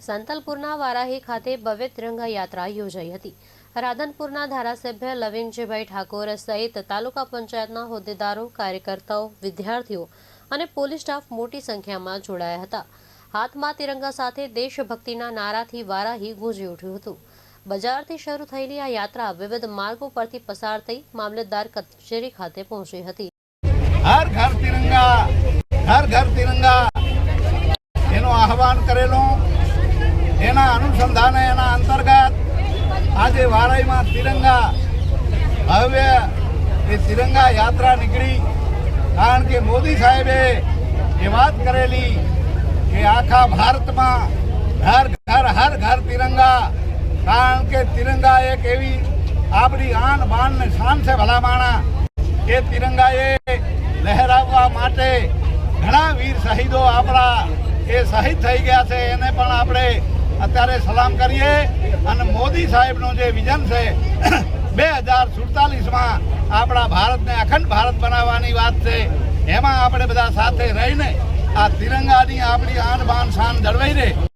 સંતલપુરના વારાહી ખાતે ભવ્ય તિરંગા યાત્રા યોજાઈ હતી। રાધનપુરના ધારાસભ્ય લવિંગજીભાઈ ઠાકોર સહિત તાલુકા પંચાયતના હોદ્દેદારો, કાર્યકર્તાઓ, વિદ્યાર્થીઓ અને પોલીસ સ્ટાફ મોટી સંખ્યામાં જોડાયા હતા। હાથમાં તિરંગા સાથે દેશભક્તિના નારાથી વારાહી ગુંજી ઉઠ્યું હતું। બજારથી શરૂ થયેલી આ યાત્રા વિવિધ માર્ગો પરથી પસાર થઈ મામલતદાર કચેરી ખાતે પહોંચી હતી। હર ઘર તિરંગા એનું આહવાન કરેલું, એના અનુસંધાને એના અંતર્ગત આજે વારાહીમાં તિરંગા ભવ્ય એ તિરંગા યાત્રા નીકળી। કારણ કે મોદી સાહેબે એ વાત કરેલી કે આખા ભારતમાં હર ઘર તિરંગા। કારણ કે તિરંગા એક એવી આપણી આન બાન ને શાન છે ભલામણા। એ તિરંગાએ લહેરાવવા માટે ઘણા વીર શહીદો આપણા એ શહીદ થઈ ગયા છે, એને પણ આપણે અત્યારે સલામ કરીએ। અને મોદી સાહેબનું જે વિઝન છે 2047માં આપણા ભારતને અખંડ ભારત બનાવવાની વાત છે, એમાં આપણે બધા સાથે રહીને આ તિરંગાની આપણી આન બાન શાન જળવાઈ રહે